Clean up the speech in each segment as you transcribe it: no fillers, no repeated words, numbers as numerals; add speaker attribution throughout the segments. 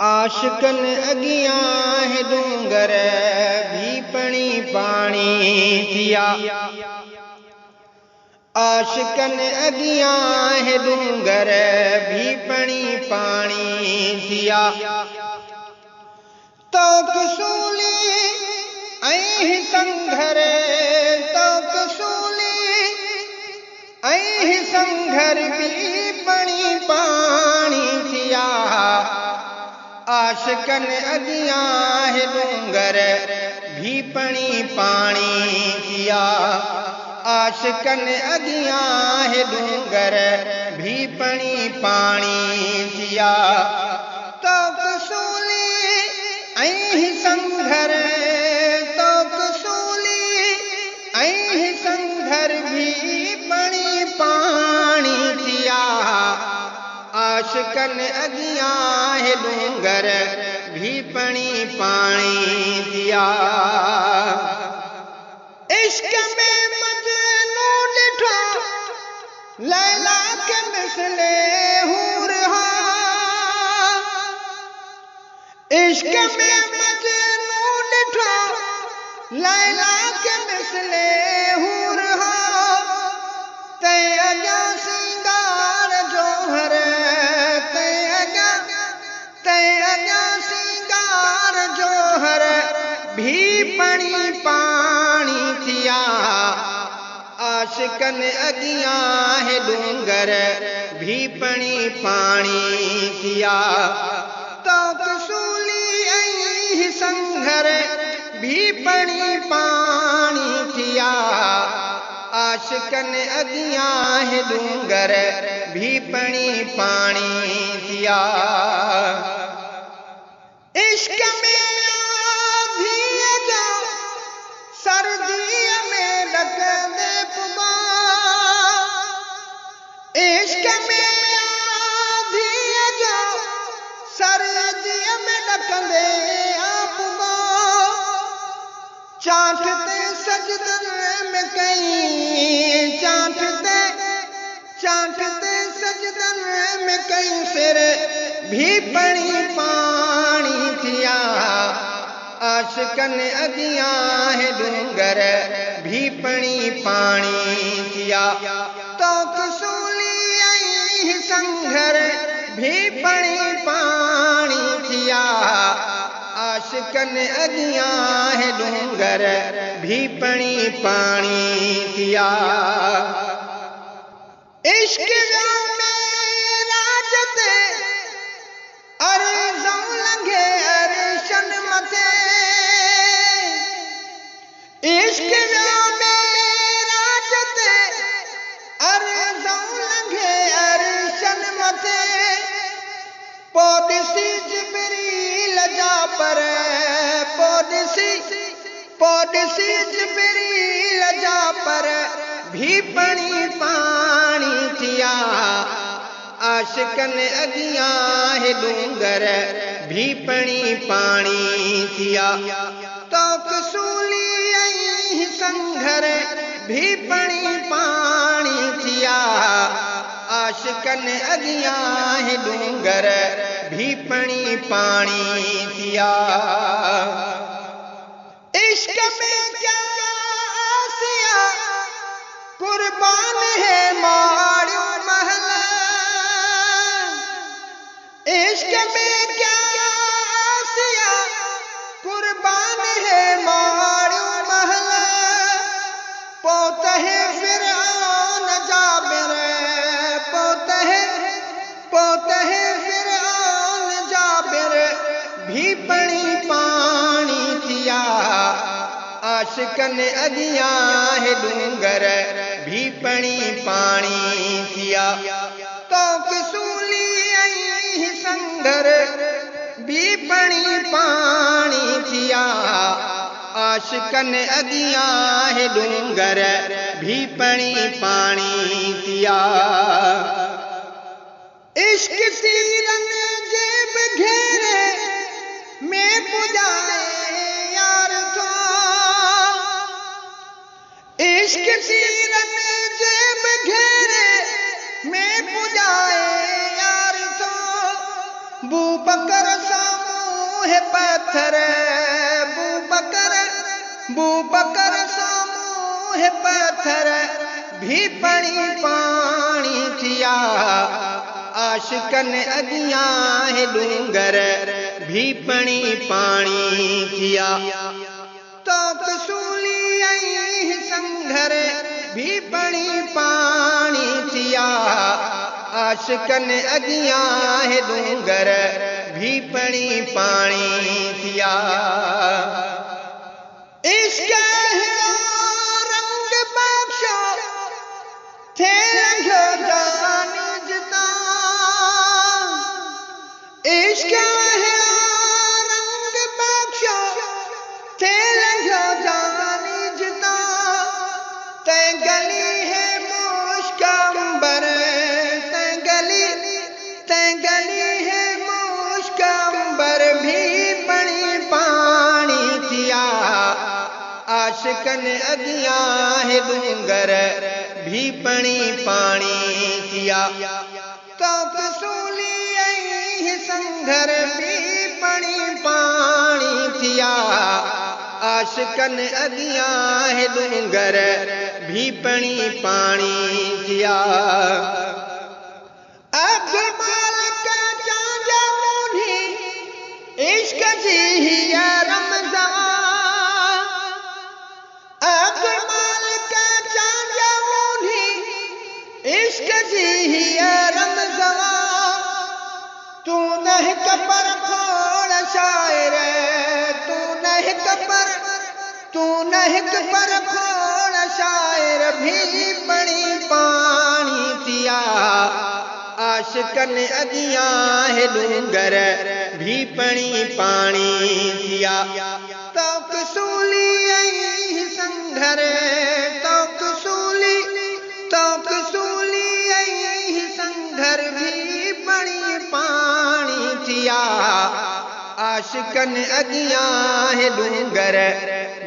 Speaker 1: आशिकन अगियां है डूंगर भी पणी पानी थिया। आशिकन अगियां है डूंगर भी पणी पानी थिया। तो कसूली ऐं संघर तो कसूली ऐं संघर भी पणी पानी थिया। आशिकन अगियां है डूंगर भी पणी पानी थिया। आशिकन अगियां है डूंगर भी पणी पानी थिया। तो कसूली ऐं संघर तो कसूली ऐं संघर भी पणी पानी थिया। आशिकन अगियां है डूंगर भी पणी पानी थिया। इश्क में मजनू डिठो लैला के मिसले हूर हा। इश्क में मजनू डिठो लैला के मिसले हूर हा। तै अगा सिंगार जोहर सिंगार जोहर भी पणी पानी थिया। आशिकन अगियां है डूंगर भी पणी पानी थिया। तो कसूली ऐं संघर भी पणी पानी थिया। आशिकन अगियां है डूंगर भी पणी पानी थिया। इश्क में आधी जो सर्दी में डकंदे पुगा। इश्क में आधी जो सर्दी में डकंदे पुगा। चाटते सजदन में कहीं चाटते सजदन में कहीं सिर भी पणी पानी थिया। आशिकन अगियां है डूंगर भी पणी पानी थिया। तो कसूली ऐं संघर भी पणी पानी थिया। आशिकन अगियां है डूंगर भी पणी पानी थिया। इश्क इश्क मेरा जते अर्ज़ों लंघे अरशन मथे। पोदिसी जिब्रील जा पर पोदिसी जिब्रील जा पर भी पणी पानी थिया। आशिकन अगियां है डूंगर भी पणी पानी थिया। तो कसूली संघर भी पणी पानी थिया। आशिकन अगियां है डूंगर भी पणी पानी थिया। इश्क में क्या आसिया कुर्बान है माड़ू महल। इश्क में क्या आसिया कुर्बान है माड़ू महल। पोत है फिरौन जाबिर पोत है फिरौन जाबिर भी पणी पानी थिया। आशिकन अगियां है डूंगर भी पणी पानी थिया। तो कसूली ऐं संघर भी पणी पानी थिया। आशिकन अगियां है डूंगर भी पणी पानी थिया। इश्क सीरन जेब घेरे में पुजाए यार थो। इश्क सीरन जेब घेरे में पुजाए यार थो। बू बकर सा है पत्थर बू बकर सामू है पत्थर भी पणी पानी थिया आशिकन अगियां है डूंगर भी पणी पानी थिया तो कसूली आई संघर भी पणी पानी थिया आशिकन अगियां है डूंगर भी पणी पानी थिया इश्क रंग बख्शो थे रंगो जानी जता इश्क रंग बख्शो थे रंगो जानी जता ते गली है मुश्कंबर ते गली है मुश्कंबर भी पणी पानी थिया आशिकन अगियां है डूंगर भी पणी पानी थिया तो कसूली आई संघर भी पणी पानी थिया आशिकन अगियां है डूंगर भी पणी पानी थिया अब्दुल मालिक चांजा मुनी इश्क जी हिया रमज़ान अब्दुल मालिक चांजा मुनी इश्क जी हिया रमज़ान तू नहीं कपर खोड़ शायर तू नहीं कपर खोड़ शायर भी पणी पानी थिया आशिकन अगियां है डूंगर भी पणी पानी थिया तो कसूली आई संघर तो कसूली आई संघर भी पणी पानी थिया आशिकन अगियां है डूंगर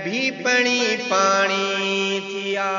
Speaker 1: भी पणी पानी थिया।